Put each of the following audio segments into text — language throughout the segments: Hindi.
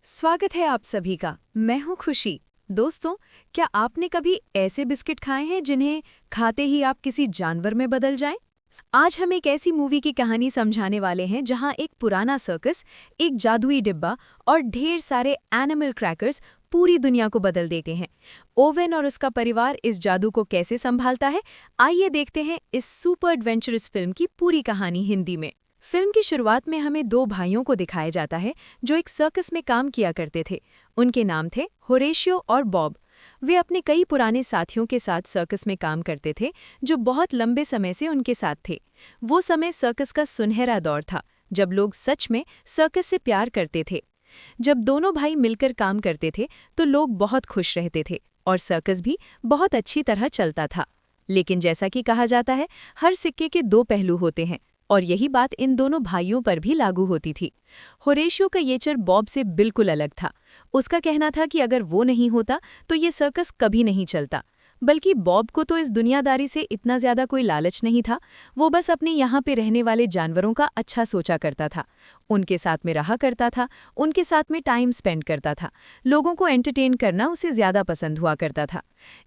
स्वागत है आप सभी का। मैं हूं खुशी। दोस्तों, क्या आपने कभी ऐसे बिस्किट खाए हैं जिन्हें खाते ही आप किसी जानवर में बदल जाएं? आज हम एक ऐसी मूवी की कहानी समझाने वाले हैं जहां एक पुराना सर्कस, एक जादुई डिब्बा और ढेर सारे एनिमल क्रैकर्स पूरी दुनिया को बदल देते हैं। ओवेन और उसका परिवार इस जादू को कैसे संभालता है, आइए देखते हैं इस सुपर एडवेंचरस फिल्म की पूरी कहानी हिंदी में। फिल्म की शुरुआत में हमें दो भाइयों को दिखाया जाता है जो एक सर्कस में काम किया करते थे। उनके नाम थे होरेशियो और बॉब। वे अपने कई पुराने साथियों के साथ सर्कस में काम करते थे जो बहुत लंबे समय से उनके साथ थे। वो समय सर्कस का सुनहरा दौर था जब लोग सच में सर्कस से प्यार करते थे। जब दोनों भाई मिलकर काम करते थे तो लोग बहुत खुश रहते थे और सर्कस भी बहुत अच्छी तरह चलता था। लेकिन जैसा कि कहा जाता है, हर सिक्के के दो पहलू होते हैं और यही बात इन दोनों भाइयों पर भी लागू होती थी। होरेशियो का नेचर बॉब से बिल्कुल अलग था। उसका कहना था कि अगर वो नहीं होता तो ये सर्कस कभी नहीं चलता। बल्कि बॉब को तो इस दुनियादारी से इतना ज्यादा कोई लालच नहीं था। वो बस अपने यहाँ पे रहने वाले जानवरों का अच्छा सोचा करता था, उनके साथ में रहा करता था, उनके साथ में टाइम स्पेंड करता था। लोगों को एंटरटेन करना उसे ज्यादा पसंद हुआ करता था।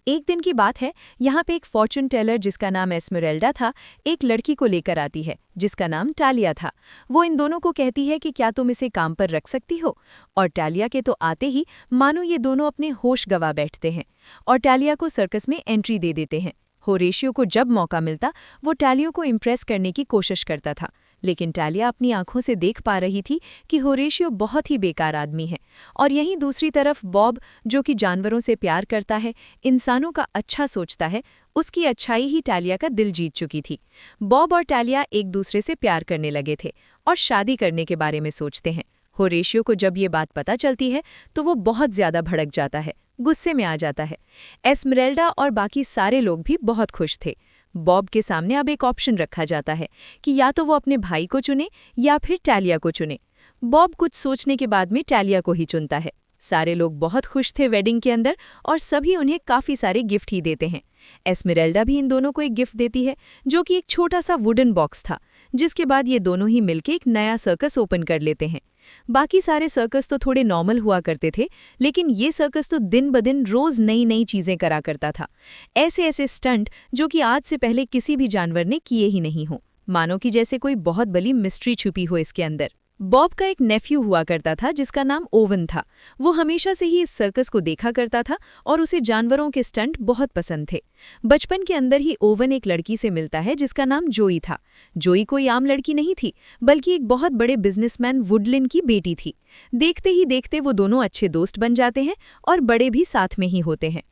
एक दिन की बात है, यहाँ पे एक फॉर्चून टेलर जिसका नाम एस्मेराल्डा था, एक लड़की को लेकर आती है जिसका नाम टालिया था। वो इन दोनों को कहती है कि क्या तुम इसे काम पर रख सकती हो, और टालिया के तो आते ही मानो ये दोनों अपने होश गवा बैठते हैं और टालिया को सर्कस में एंट्री दे देते हैं। होरेशियो को जब मौका मिलता वो टालियों को इम्प्रेस करने की कोशिश करता था, लेकिन टालिया अपनी आंखों से देख पा रही थी कि होरेशियो बहुत ही बेकार आदमी है। और यहीं दूसरी तरफ बॉब, जो कि जानवरों से प्यार करता है, इंसानों का अच्छा सोचता है, उसकी अच्छाई ही टालिया का दिल जीत चुकी थी। बॉब और टालिया एक दूसरे से प्यार करने लगे थे और शादी करने के बारे में सोचते हैं। होरेशियो को जब ये बात पता चलती है तो वो बहुत ज्यादा भड़क जाता है, गुस्से में आ जाता है। एस्मेराल्डा और बाकी सारे लोग भी बहुत खुश थे। बॉब के सामने अब एक ऑप्शन रखा जाता है कि या तो वो अपने भाई को चुने या फिर टालिया को चुने। बॉब कुछ सोचने के बाद में टालिया को ही चुनता है। सारे लोग बहुत खुश थे वेडिंग के अंदर और सभी उन्हें काफ़ी सारे गिफ्ट ही देते हैं। एस्मेराल्डा भी इन दोनों को एक गिफ्ट देती है जो कि एक छोटा सा वुडन बॉक्स था, जिसके बाद ये दोनों ही मिलकर एक नया सर्कस ओपन कर लेते हैं। बाकी सारे सर्कस तो थोड़े नॉर्मल हुआ करते थे, लेकिन ये सर्कस तो दिन ब दिन रोज नई नई चीजें करा करता था। ऐसे ऐसे स्टंट जो कि आज से पहले किसी भी जानवर ने किए ही नहीं हो, मानो कि जैसे कोई बहुत बड़ी मिस्ट्री छुपी हो इसके अंदर। बॉब का एक नेफ्यू हुआ करता था जिसका नाम ओवन था। वो हमेशा से ही इस सर्कस को देखा करता था और उसे जानवरों के स्टंट बहुत पसंद थे। बचपन के अंदर ही ओवन एक लड़की से मिलता है जिसका नाम जोई था। जोई कोई आम लड़की नहीं थी, बल्कि एक बहुत बड़े बिजनेसमैन वुडलिन की बेटी थी। देखते ही देखते वो दोनों अच्छे दोस्त बन जाते हैं और बड़े भी साथ में ही होते हैं।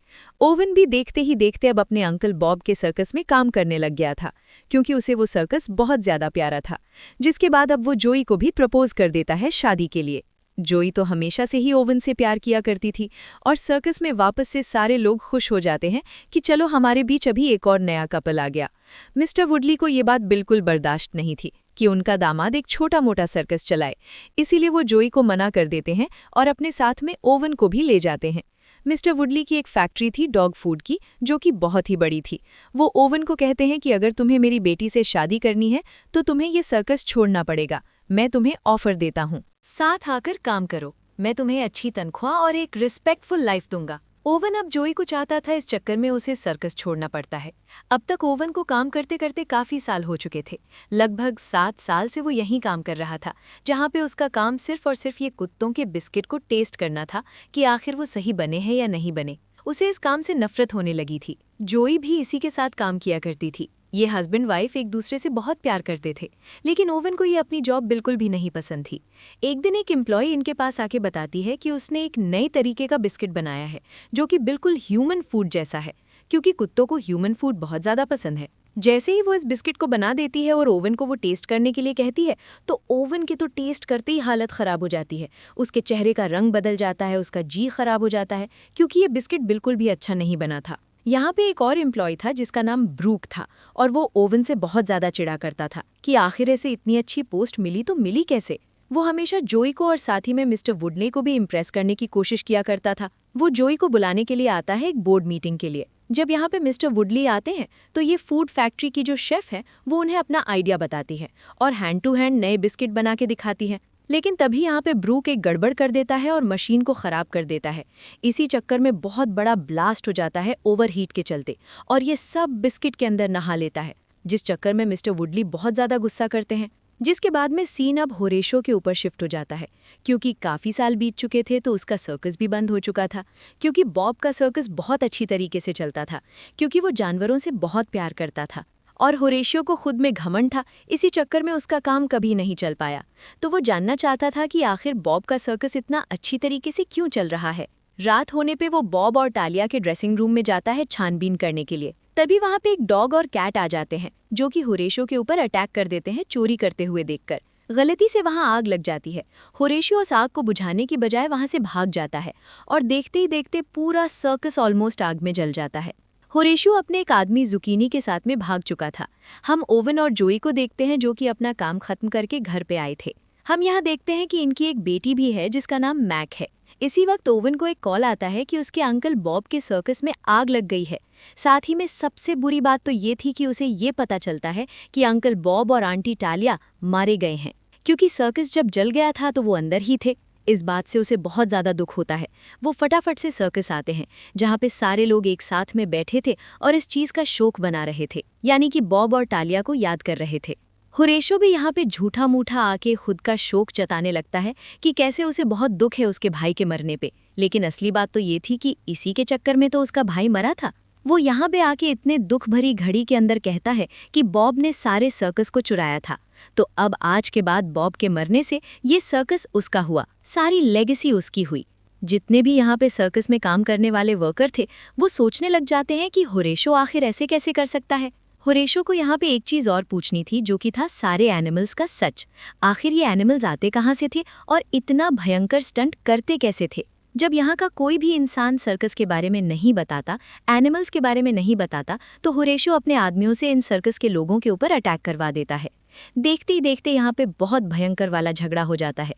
ओवन भी देखते ही देखते अब अपने अंकल बॉब के सर्कस में काम करने लग गया था, क्योंकि उसे वो सर्कस बहुत ज्यादा प्यारा था। जिसके बाद अब वो जोई को भी प्रपोज कर देता है शादी के लिए। जोई तो हमेशा से ही ओवन से प्यार किया करती थी और सर्कस में वापस से सारे लोग खुश हो जाते हैं कि चलो हमारे बीच अभी एक और नया कपल आ गया। मिस्टर वुडली को ये बात बिल्कुल बर्दाश्त नहीं थी कि उनका दामाद एक छोटा मोटा सर्कस चलाए, इसीलिए वो जोई को मना कर देते हैं और अपने साथ में ओवन को भी ले जाते हैं। मिस्टर वुडली की एक फैक्ट्री थी डॉग फूड की, जो कि बहुत ही बड़ी थी। वो ओवन को कहते हैं कि अगर तुम्हें मेरी बेटी से शादी करनी है तो तुम्हें ये सर्कस छोड़ना पड़ेगा। मैं तुम्हें ऑफर देता हूँ, साथ आकर काम करो, मैं तुम्हें अच्छी तनख्वाह और एक रिस्पेक्टफुल लाइफ दूंगा। ओवन अब जोई को चाहता था, इस चक्कर में उसे सर्कस छोड़ना पड़ता है। अब तक ओवन को काम करते करते काफ़ी साल हो चुके थे। लगभग 7 साल से वो यहीं काम कर रहा था, जहाँ पे उसका काम सिर्फ और सिर्फ ये कुत्तों के बिस्किट को टेस्ट करना था कि आखिर वो सही बने हैं या नहीं बने। उसे इस काम से नफरत होने लगी थी। जोई भी इसी के साथ काम किया करती थी। ये हस्बैंड वाइफ एक दूसरे से बहुत प्यार करते थे, लेकिन ओवन को ये अपनी जॉब बिल्कुल भी नहीं पसंद थी। एक दिन एक एम्प्लॉय इनके पास आके बताती है कि उसने एक नए तरीके का बिस्किट बनाया है जो कि बिल्कुल ह्यूमन फूड जैसा है, क्योंकि कुत्तों को ह्यूमन फूड बहुत ज़्यादा पसंद है। जैसे ही वो इस बिस्किट को बना देती है और ओवन को वो टेस्ट करने के लिए कहती है, तो ओवन के तो टेस्ट करते ही हालत ख़राब हो जाती है। उसके चेहरे का रंग बदल जाता है, उसका जी खराब हो जाता है, क्योंकि ये बिस्किट बिल्कुल भी अच्छा नहीं बना था। यहाँ पे एक और एम्प्लॉय था जिसका नाम ब्रूक था और वो ओवन से बहुत ज़्यादा चिढ़ा करता था कि आखिर ऐसे इतनी अच्छी पोस्ट मिली तो मिली कैसे। वो हमेशा जोई को और साथ ही में मिस्टर वुडले को भी इम्प्रेस करने की कोशिश किया करता था। वो जोई को बुलाने के लिए आता है एक बोर्ड मीटिंग के लिए। जब यहाँ पे मिस्टर वुडली आते हैं तो ये फूड फैक्ट्री की जो शेफ है वो उन्हें अपना आइडिया बताती है और हैंड टू हैंड नए बिस्किट बना के दिखाती है। लेकिन तभी यहाँ पे ब्रूक एक गड़बड़ कर देता है और मशीन को खराब कर देता है। इसी चक्कर में बहुत बड़ा ब्लास्ट हो जाता है ओवरहीट के चलते, और ये सब बिस्किट के अंदर नहा लेता है, जिस चक्कर में मिस्टर वुडली बहुत ज़्यादा गुस्सा करते हैं। जिसके बाद में सीन अब होरेशो के ऊपर शिफ्ट हो जाता है, क्योंकि काफ़ी साल बीत चुके थे तो उसका सर्कस भी बंद हो चुका था। क्योंकि बॉब का सर्कस बहुत अच्छी तरीके से चलता था, क्योंकि वो जानवरों से बहुत प्यार करता था, और होरेशियो को खुद में घमंड था। इसी चक्कर में उसका काम कभी नहीं चल पाया। तो वो जानना चाहता था कि आखिर बॉब का सर्कस इतना अच्छी तरीके से क्यों चल रहा है। रात होने पे वो बॉब और टालिया के ड्रेसिंग रूम में जाता है छानबीन करने के लिए। तभी वहाँ पे एक डॉग और कैट आ जाते हैं, जो कि होरेशियो के ऊपर अटैक कर देते हैं चोरी करते हुए देखकर। गलती से वहाँ आग लग जाती है। होरेशियो उस आग को बुझाने की बजाय वहाँ से भाग जाता है, और देखते ही देखते पूरा सर्कस ऑलमोस्ट आग में जल जाता है। होरेशियो अपने एक आदमी जुकीनी के साथ में भाग चुका था। हम ओवन और जोई को देखते हैं, जो कि अपना काम खत्म करके घर पे आए थे। हम यहाँ देखते हैं कि इनकी एक बेटी भी है जिसका नाम मैक है। इसी वक्त ओवन को एक कॉल आता है कि उसके अंकल बॉब के सर्कस में आग लग गई है। साथ ही में सबसे बुरी बात तो ये थी कि उसे ये पता चलता है कि अंकल बॉब और आंटी टालिया मारे गए हैं, क्योंकि सर्कस जब जल गया था तो वो अंदर ही थे। इस बात से उसे बहुत ज़्यादा दुख होता है। वो फटाफट से सर्कस आते हैं, जहाँ पे सारे लोग एक साथ में बैठे थे और इस चीज़ का शोक बना रहे थे, यानी कि बॉब और टालिया को याद कर रहे थे। होरेशो भी यहाँ पे झूठा मूठा आके खुद का शोक जताने लगता है कि कैसे उसे बहुत दुख है उसके भाई के मरने पे। लेकिन असली बात तो ये थी कि इसी के चक्कर में तो उसका भाई मरा था। वो यहाँ पे आके इतने दुख भरी घड़ी के अंदर कहता है कि बॉब ने सारे सर्कस को चुराया था। तो अब आज के बाद बॉब के मरने से ये सर्कस उसका हुआ, सारी लेगेसी उसकी हुई। जितने भी यहाँ पे सर्कस में काम करने वाले वर्कर थे, वो सोचने लग जाते हैं कि होरेशो आखिर ऐसे कैसे कर सकता है। होरेशो को यहाँ पे एक चीज़ और पूछनी थी, जो कि था सारे एनिमल्स का सच। आखिर ये एनिमल्स आते कहाँ से थे और इतना भयंकर स्टंट करते कैसे थे। जब यहाँ का कोई भी इंसान सर्कस के बारे में नहीं बताता, एनिमल्स के बारे में नहीं बताता, तो होरेशो अपने आदमियों से इन सर्कस के लोगों के ऊपर अटैक करवा देता है। देखते ही देखते यहाँ पे बहुत भयंकर वाला झगड़ा हो जाता है।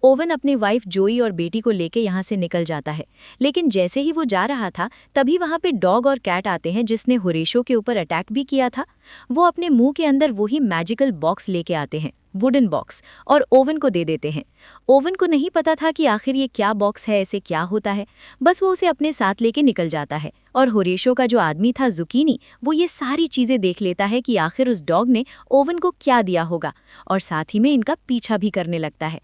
ओवन अपनी वाइफ जोई और बेटी को लेके यहाँ से निकल जाता है, लेकिन जैसे ही वो जा रहा था तभी वहाँ पे डॉग और कैट आते हैं, जिसने होरेशो के ऊपर अटैक भी किया था। वो अपने मुंह के अंदर वही मैजिकल बॉक्स लेके आते हैं, वुडन बॉक्स, और ओवन को दे देते हैं। ओवन को नहीं पता था कि आखिर ये क्या बॉक्स है, ऐसे क्या होता है। बस वो उसे अपने साथ लेके निकल जाता है, और होरेशो का जो आदमी था जुकीनी, वो ये सारी चीज़ें देख लेता है कि आखिर उस डॉग ने ओवन को क्या दिया होगा, और साथ ही में इनका पीछा भी करने लगता है।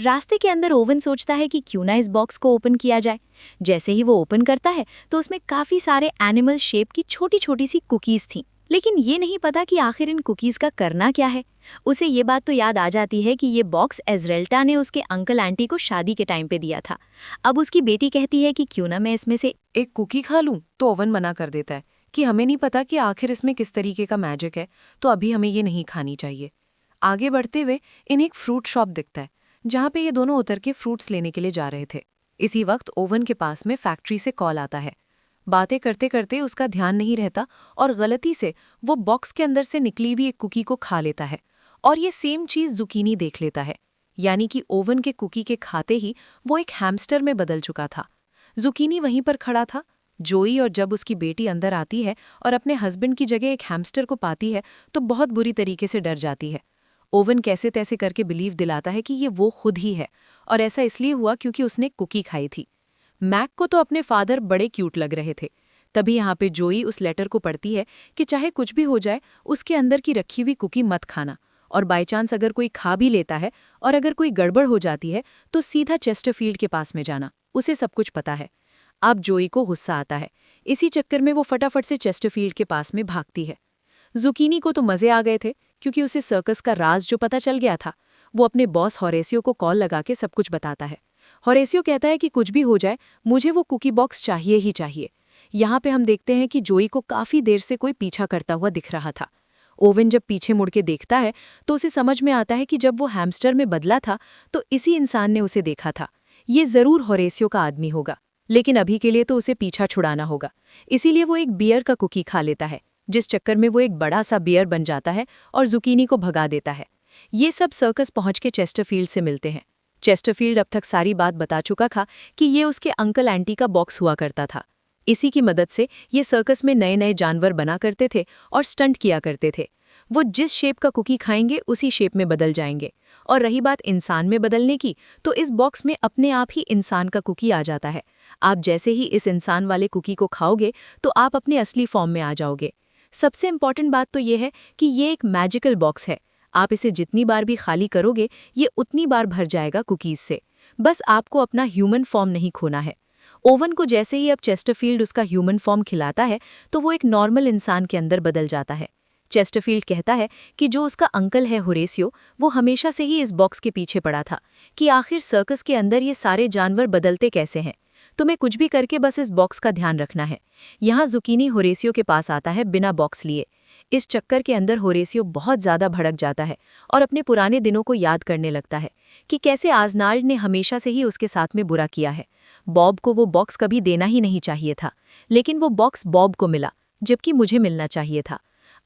रास्ते के अंदर ओवन सोचता है कि क्यों ना इस बॉक्स को ओपन किया जाए। जैसे ही वो ओपन करता है तो उसमें काफ़ी सारे एनिमल शेप की छोटी छोटी सी कुकीज़ थीं, लेकिन ये नहीं पता कि आखिर इन कुकीज़ का करना क्या है। उसे ये बात तो याद आ जाती है कि ये बॉक्स एज़रेल्टा ने उसके अंकल आंटी को शादी के टाइम पे दिया था। अब उसकी बेटी कहती है कि क्यों ना मैं इसमें से एक कुकी खा लूं, तो ओवन मना कर देता है कि हमें नहीं पता कि आखिर इसमें किस तरीके का मैजिक है, तो अभी हमें ये नहीं खानी चाहिए। आगे बढ़ते हुए इन्हें एक फ्रूट शॉप दिखता है, जहाँ पे ये दोनों उतर के फ्रूट्स लेने के लिए जा रहे थे। इसी वक्त ओवन के पास में फैक्ट्री से कॉल आता है। बातें करते करते उसका ध्यान नहीं रहता और गलती से वो बॉक्स के अंदर से निकली हुई एक कुकी को खा लेता है, और ये सेम चीज़ जुकीनी देख लेता है, यानी कि ओवन के कुकी के खाते ही वो एक हैमस्टर में बदल चुका था। जुकीनी वहीं पर खड़ा था। जोई और जब उसकी बेटी अंदर आती है और अपने हस्बैंड की जगह एक हैमस्टर को पाती है तो बहुत बुरी तरीके से डर जाती है। ओवन कैसे तैसे करके बिलीव दिलाता है कि ये वो खुद ही है, और ऐसा इसलिए हुआ क्योंकि उसने कुकी खाई थी। मैक को तो अपने फादर बड़े क्यूट लग रहे थे। तभी यहाँ पे जोई उस लेटर को पढ़ती है कि चाहे कुछ भी हो जाए, उसके अंदर की रखी हुई कुकी मत खाना, और बाई चांस अगर कोई खा भी लेता है और अगर कोई गड़बड़ हो जाती है तो सीधा चेस्टरफील्ड के पास में जाना, उसे सब कुछ पता है। अब जोई को गुस्सा आता है। इसी चक्कर में वो फटाफट से चेस्टरफील्ड के पास में भागती है। जुकीनी को तो मजे आ गए थे, क्योंकि उसे सर्कस का राज जो पता चल गया था। वो अपने बॉस होरेसियो को कॉल लगा के सब कुछ बताता है। होरेसियो कहता है कि कुछ भी हो जाए, मुझे वो कुकी बॉक्स चाहिए ही चाहिए। यहाँ पे हम देखते हैं कि जोई को काफ़ी देर से कोई पीछा करता हुआ दिख रहा था। ओवन जब पीछे मुड़ के देखता है तो उसे समझ में आता है कि जब वो हैमस्टर में बदला था तो इसी इंसान ने उसे देखा था। ये ज़रूर होरेसियो का आदमी होगा, लेकिन अभी के लिए तो उसे पीछा छुड़ाना होगा। इसीलिए वो एक बियर का कुकी खा लेता है, जिस चक्कर में वो एक बड़ा सा बियर बन जाता है और जुकीनी को भगा देता है। ये सब सर्कस पहुंच के चेस्टरफील्ड से मिलते हैं। चेस्टरफील्ड अब तक सारी बात बता चुका था कि ये उसके अंकल आंटी का बॉक्स हुआ करता था। इसी की मदद से ये सर्कस में नए नए जानवर बना करते थे और स्टंट किया करते थे। वो जिस शेप का कुकी खाएंगे उसी शेप में बदल जाएंगे। और रही बात इंसान में बदलने की, तो इस बॉक्स में अपने आप ही इंसान का कुकी आ जाता है। आप जैसे ही इस इंसान वाले कुकी को खाओगे तो आप अपने असली फॉर्म में आ जाओगे। सबसे इम्पॉर्टेंट बात तो ये है कि ये एक मैजिकल बॉक्स है। आप इसे जितनी बार भी खाली करोगे ये उतनी बार भर जाएगा कुकीज से। बस आपको अपना ह्यूमन फॉर्म नहीं खोना है। ओवन को जैसे ही अब चेस्टरफील्ड उसका ह्यूमन फॉर्म खिलाता है तो वो एक नॉर्मल इंसान के अंदर बदल जाता है। चेस्टरफील्ड कहता है कि जो उसका अंकल है होरेसियो, वो हमेशा से ही इस बॉक्स के पीछे पड़ा था कि आखिर सर्कस के अंदर ये सारे जानवर बदलते कैसे हैं। तुम्हें कुछ भी करके बस इस बॉक्स का ध्यान रखना है। यहाँ जुकीनी होरेसियो के पास आता है बिना बॉक्स लिए। इस चक्कर के अंदर होरेसियो बहुत ज्यादा भड़क जाता है और अपने पुराने दिनों को याद करने लगता है कि कैसे आजनाल्ड ने हमेशा से ही उसके साथ में बुरा किया है। बॉब को वो बॉक्स कभी देना ही नहीं चाहिए था, लेकिन वो बॉक्स बॉब को मिला, जबकि मुझे मिलना चाहिए था।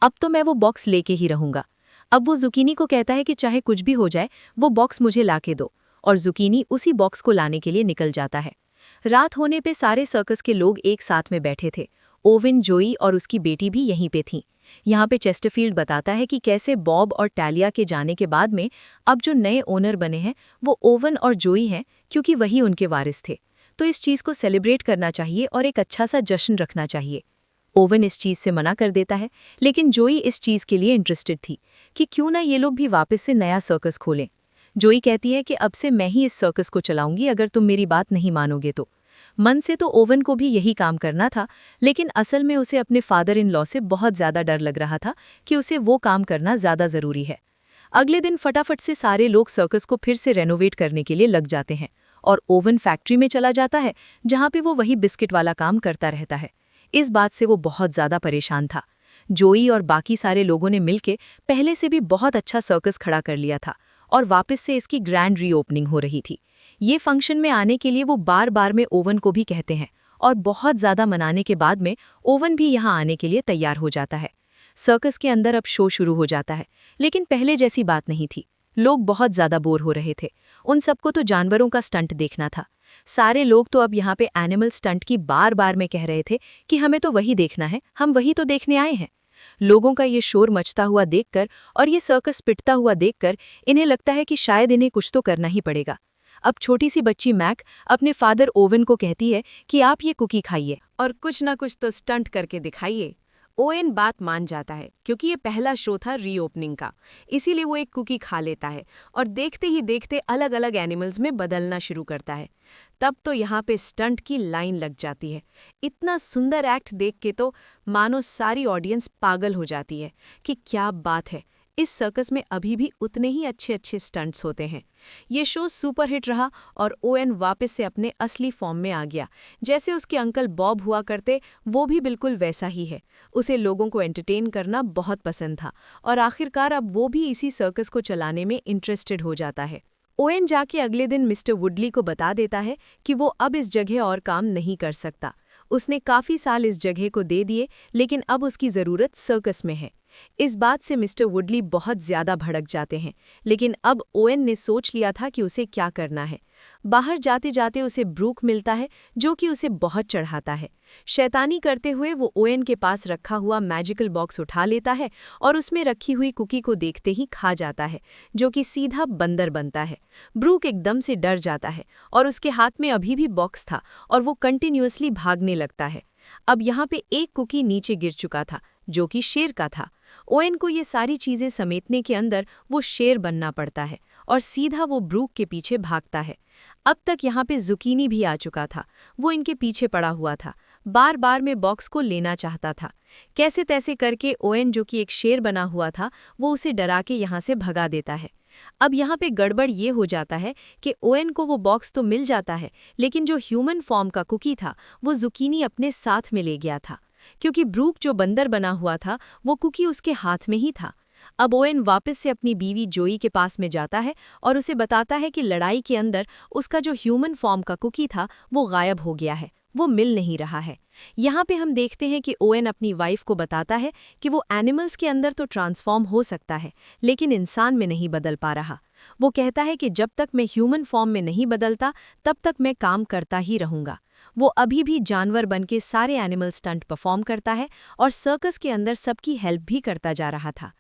अब तो मैं वो बॉक्स लेके ही रहूंगा। अब वो जुकीनी को कहता है कि चाहे कुछ भी हो जाए वो बॉक्स मुझे लाके दो, और जुकीनी उसी बॉक्स को लाने के लिए निकल जाता है। रात होने पे सारे सर्कस के लोग एक साथ में बैठे थे। ओवन, जोई और उसकी बेटी भी यहीं पे थीं। यहाँ पे चेस्टरफील्ड बताता है कि कैसे बॉब और टैलिया के जाने के बाद में अब जो नए ओनर बने हैं वो ओवन और जोई हैं, क्योंकि वही उनके वारिस थे। तो इस चीज़ को सेलिब्रेट करना चाहिए और एक अच्छा सा जश्न रखना चाहिए। ओवन इस चीज़ से मना कर देता है, लेकिन जोई इस चीज़ के लिए इंटरेस्टेड थी कि क्यों ना ये लोग भी वापस से नया सर्कस खोलें। जोई कहती है कि अब से मैं ही इस सर्कस को चलाऊंगी अगर तुम मेरी बात नहीं मानोगे तो। मन से तो ओवन को भी यही काम करना था, लेकिन असल में उसे अपने फादर इन लॉ से बहुत ज़्यादा डर लग रहा था कि उसे वो काम करना ज़्यादा ज़रूरी है। अगले दिन फटाफट से सारे लोग सर्कस को फिर से रेनोवेट करने के लिए लग जाते हैं और ओवन फैक्ट्री में चला जाता है, जहाँ पे वो वही बिस्किट वाला काम करता रहता है। इस बात से वो बहुत ज़्यादा परेशान था। जोई और बाकी सारे लोगों ने मिलके पहले से भी बहुत अच्छा सर्कस खड़ा कर लिया था और वापस से इसकी ग्रैंड रीओपनिंग हो रही थी। ये फंक्शन में आने के लिए वो बार बार में ओवन को भी कहते हैं और बहुत ज़्यादा मनाने के बाद में ओवन भी यहाँ आने के लिए तैयार हो जाता है। सर्कस के अंदर अब शो शुरू हो जाता है, लेकिन पहले जैसी बात नहीं थी। लोग बहुत ज़्यादा बोर हो रहे थे। उन सबको तो जानवरों का स्टंट देखना था। सारे लोग तो अब यहाँ पे एनिमल स्टंट की बार बार में कह रहे थे कि हमें तो वही देखना है, हम वही तो देखने आए हैं। लोगों का ये शोर मचता हुआ देखकर और ये सर्कस पिटता हुआ देखकर इन्हें लगता है कि शायद इन्हें कुछ तो करना ही पड़ेगा। अब छोटी सी बच्ची मैक अपने फादर ओवन को कहती है कि आप ये कुकी खाइए और कुछ ना कुछ तो स्टंट करके दिखाइए। ओएन बात मान जाता है क्योंकि ये पहला शो था रीओपनिंग का, इसीलिए वो एक कुकी खा लेता है और देखते ही देखते अलग अलग एनिमल्स में बदलना शुरू करता है। तब तो यहाँ पे स्टंट की लाइन लग जाती है। इतना सुंदर एक्ट देख के तो मानो सारी ऑडियंस पागल हो जाती है कि क्या बात है, इस सर्कस में अभी भी उतने ही अच्छे अच्छे स्टंट्स होते हैं। ये शो सुपरहिट रहा और ओएन वापस से अपने असली फॉर्म में आ गया। जैसे उसके अंकल बॉब हुआ करते, वो भी बिल्कुल वैसा ही है। उसे लोगों को एंटरटेन करना बहुत पसंद था और आखिरकार अब वो भी इसी सर्कस को चलाने में इंटरेस्टेड हो जाता है। ओएन जाके अगले दिन मिस्टर वुडली को बता देता है कि वो अब इस जगह और काम नहीं कर सकता। उसने काफ़ी साल इस जगह को दे दिए, लेकिन अब उसकी ज़रूरत सर्कस में है। इस बात से मिस्टर वुडली बहुत ज़्यादा भड़क जाते हैं, लेकिन अब ओएन ने सोच लिया था कि उसे क्या करना है। बाहर जाते जाते उसे ब्रूक मिलता है, जो कि उसे बहुत चढ़ाता है। शैतानी करते हुए वो ओएन के पास रखा हुआ मैजिकल बॉक्स उठा लेता है और उसमें रखी हुई कुकी को देखते ही खा जाता है, जो कि सीधा बंदर बनता है। ब्रूक एकदम से डर जाता है और उसके हाथ में अभी भी बॉक्स था और वो कंटिन्यूअसली भागने लगता है। अब यहाँ पे एक कुकी नीचे गिर चुका था, जो कि शेर का था। ओएन को ये सारी चीज़ें समेटने के अंदर वो शेर बनना पड़ता है और सीधा वो ब्रूक के पीछे भागता है। अब तक यहाँ पे जुकीनी भी आ चुका था। वो इनके पीछे पड़ा हुआ था, बार बार में बॉक्स को लेना चाहता था। कैसे तैसे करके ओएन, जो कि एक शेर बना हुआ था, वो उसे डरा के यहाँ से भगा देता है। अब यहाँ पे गड़बड़ ये हो जाता है कि ओएन को वो बॉक्स तो मिल जाता है, लेकिन जो ह्यूमन फॉर्म का कुकी था वो जुकीनी अपने साथ में ले गया था, क्योंकि ब्रूक जो बंदर बना हुआ था वो कुकी उसके हाथ में ही था। अब ओएन वापस से अपनी बीवी जोई के पास में जाता है और उसे बताता है कि लड़ाई के अंदर उसका जो ह्यूमन फॉर्म का कुकी था वो गायब हो गया है, वो मिल नहीं रहा है। यहाँ पे हम देखते हैं कि ओएन अपनी वाइफ को बताता है कि वो एनिमल्स के अंदर तो ट्रांसफॉर्म हो सकता है, लेकिन इंसान में नहीं बदल पा रहा। वो कहता है कि जब तक मैं ह्यूमन फॉर्म में नहीं बदलता तब तक मैं काम करता ही रहूँगा। वो अभी भी जानवर बनके सारे एनिमल स्टंट परफॉर्म करता है और सर्कस के अंदर सबकी हेल्प भी करता जा रहा था।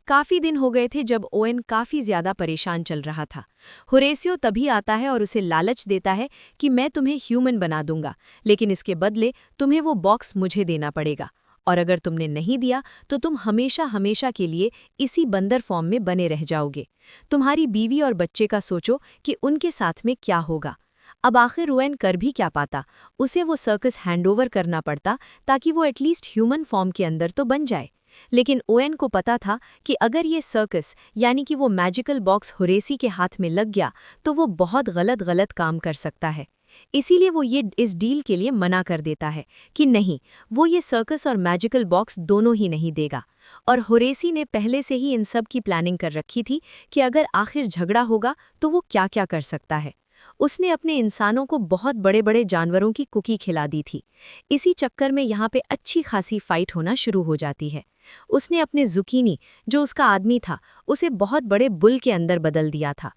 काफी दिन हो गए थे जब ओवेन काफी ज्यादा परेशान चल रहा था। होरेसियो तभी आता है और उसे लालच देता है कि मैं तुम्हें ह्यूमन बना दूंगा, लेकिन इसके बदले तुम्हें वो बॉक्स मुझे देना पड़ेगा, और अगर तुमने नहीं दिया तो तुम हमेशा हमेशा के लिए इसी बंदर फॉर्म में बने रह जाओगे। तुम्हारी बीवी और बच्चे का सोचो कि उनके साथ में क्या होगा। अब आखिर ओवेन कर भी क्या पाता, उसे वो सर्कस हैंडओवर करना पड़ता ताकि वो एटलीस्ट ह्यूमन फॉर्म के अंदर तो बन जाए। लेकिन ओवेन को पता था कि अगर ये सर्कस यानी कि वो मैजिकल बॉक्स होरेसी के हाथ में लग गया तो वो बहुत गलत काम कर सकता है। इसीलिए वो ये इस डील के लिए मना कर देता है कि नहीं, वो ये सर्कस और मैजिकल बॉक्स दोनों ही नहीं देगा। और होरेसी ने पहले से ही इन सब की प्लानिंग कर रखी थी कि अगर आखिर झगड़ा होगा तो वो क्या क्या कर सकता है। उसने अपने इंसानों को बहुत बड़े बड़े जानवरों की कुकी खिला दी थी। इसी चक्कर में यहाँ पे अच्छी खासी फाइट होना शुरू हो जाती है। उसने अपने जुकीनी, जो उसका आदमी था, उसे बहुत बड़े बुल के अंदर बदल दिया था।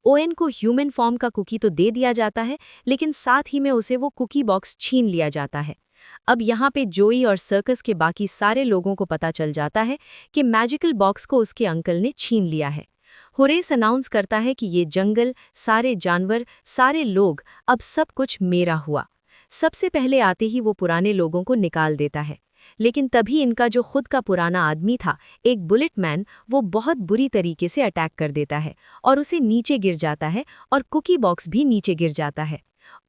ओवेन को ह्यूमन फॉर्म का कुकी तो दे दिया जाता है, लेकिन साथ ही में उसे वो कुकी बॉक्स छीन लिया जाता है। अब यहाँ पे जोई और सर्कस के बाकी सारे लोगों को पता चल जाता है कि मैजिकल बॉक्स को उसके अंकल ने छीन लिया है। होरेस अनाउंस करता है कि ये जंगल, सारे जानवर, सारे लोग, अब सब कुछ मेरा हुआ। सबसे पहले आते ही वो पुराने लोगों को निकाल देता है, लेकिन तभी इनका जो खुद का पुराना आदमी था, एक बुलेट मैन, वो बहुत बुरी तरीके से अटैक कर देता है और उसे नीचे गिर जाता है और कुकी बॉक्स भी नीचे गिर जाता है।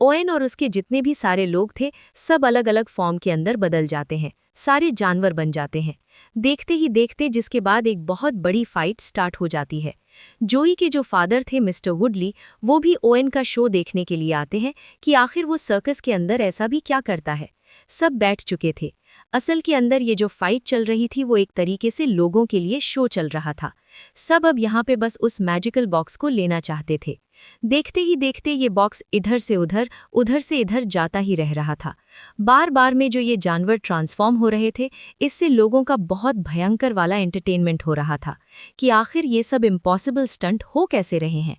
ओवेन और उसके जितने भी सारे लोग थे सब अलग अलग फॉर्म के अंदर बदल जाते हैं, सारे जानवर बन जाते हैं। देखते ही देखते जिसके बाद एक बहुत बड़ी फाइट स्टार्ट हो जाती है। जोई के जो फादर थे मिस्टर वुडली, वो भी ओवेन का शो देखने के लिए आते हैं कि आखिर वो सर्कस के अंदर ऐसा भी क्या करता है। सब बैठ चुके थे। असल के अंदर ये जो फाइट चल रही थी वो एक तरीके से लोगों के लिए शो चल रहा था। सब अब यहाँ पे बस उस मैजिकल बॉक्स को लेना चाहते थे। देखते ही देखते ये बॉक्स इधर से उधर, उधर से इधर जाता ही रह रहा था। बार बार में जो ये जानवर ट्रांसफॉर्म हो रहे थे, इससे लोगों का बहुत भयंकर वाला एंटरटेनमेंट हो रहा था कि आखिर ये सब इम्पॉसिबल स्टंट हो कैसे रहे हैं।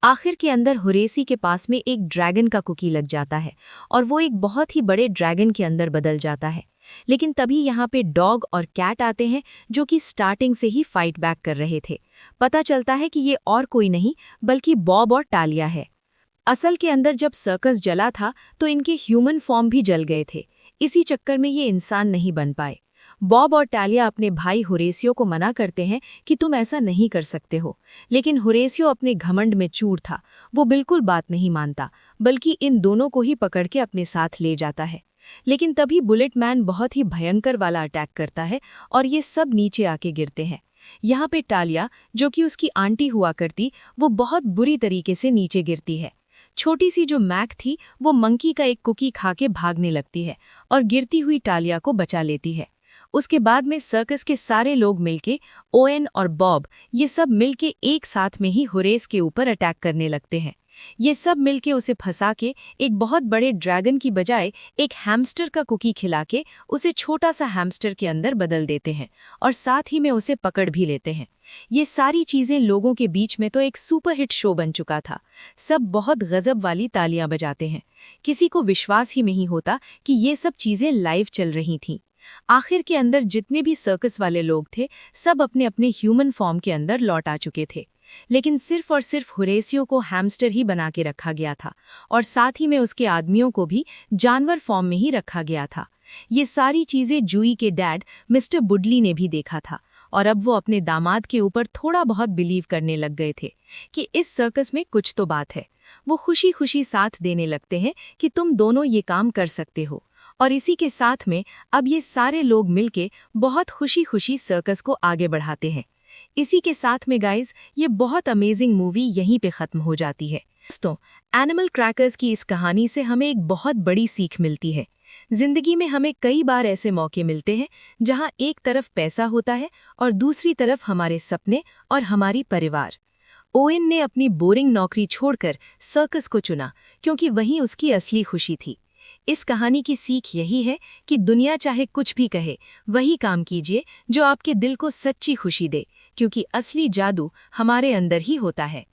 आखिर के अंदर होरेसी के पास में एक ड्रैगन का कुकी लग जाता है और वो एक बहुत ही बड़े ड्रैगन के अंदर बदल जाता है। लेकिन तभी यहाँ पे डॉग और कैट आते हैं जो कि स्टार्टिंग से ही फाइट बैक कर रहे थे। पता चलता है कि ये और कोई नहीं बल्कि बॉब और टालिया है। असल के अंदर जब सर्कस जला था तो इनके ह्यूमन फॉर्म भी जल गए थे, इसी चक्कर में ये इंसान नहीं बन पाए। बॉब और टालिया अपने भाई होरेसियो को मना करते हैं कि तुम ऐसा नहीं कर सकते हो, लेकिन होरेसियो अपने घमंड में चूर था, वो बिल्कुल बात नहीं मानता, बल्कि इन दोनों को ही पकड़ के अपने साथ ले जाता है। लेकिन तभी बुलेट मैन बहुत ही भयंकर वाला अटैक करता है और ये सब नीचे आके गिरते हैं। यहाँ पे टालिया, जो कि उसकी आंटी हुआ करती, वो बहुत बुरी तरीके से नीचे गिरती है। छोटी सी जो मैक थी वो मंकी का एक कुकी खा के भागने लगती है और गिरती हुई टालिया को बचा लेती है। उसके बाद में सर्कस के सारे लोग मिलके, ओवेन और बॉब, ये सब मिलके एक साथ में ही होरेस के ऊपर अटैक करने लगते हैं। ये सब मिलके उसे फंसा के एक बहुत बड़े ड्रैगन की बजाय एक हैमस्टर का कुकी खिला के उसे छोटा सा हैमस्टर के अंदर बदल देते हैं और साथ ही में उसे पकड़ भी लेते हैं। ये सारी चीजें लोगों के बीच में तो एक सुपरहिट शो बन चुका था। सब बहुत गजब वाली तालियां बजाते हैं। किसी को विश्वास ही नहीं होता कि ये सब चीजें लाइव चल रही थीं। आखिर के अंदर जितने भी सर्कस वाले लोग थे सब अपने अपने ह्यूमन फॉर्म के अंदर लौट आ चुके थे, लेकिन सिर्फ और सिर्फ होरेसियो को हैमस्टर ही बना के रखा गया था और साथ ही में उसके आदमियों को भी जानवर फॉर्म में ही रखा गया था। ये सारी चीजें जूई के डैड मिस्टर वुडली ने भी देखा था और अब वो अपने दामाद के ऊपर थोड़ा बहुत बिलीव करने लग गए थे कि इस सर्कस में कुछ तो बात है। वो खुशी खुशी साथ देने लगते हैं कि तुम दोनों ये काम कर सकते हो, और इसी के साथ में अब ये सारे लोग मिलके बहुत खुशी खुशी सर्कस को आगे बढ़ाते हैं। इसी के साथ में गाइज ये बहुत अमेजिंग मूवी यहीं पे खत्म हो जाती है। दोस्तों, एनिमल क्रैकर्स की इस कहानी से हमें एक बहुत बड़ी सीख मिलती है। जिंदगी में हमें कई बार ऐसे मौके मिलते हैं जहां एक तरफ पैसा होता है और दूसरी तरफ हमारे सपने और हमारी परिवार। ओवेन ने अपनी बोरिंग नौकरी छोड़कर सर्कस को चुना क्योंकि वहीं उसकी असली खुशी थी। इस कहानी की सीख यही है कि दुनिया चाहे कुछ भी कहे, वही काम कीजिए जो आपके दिल को सच्ची खुशी दे, क्योंकि असली जादू हमारे अंदर ही होता है।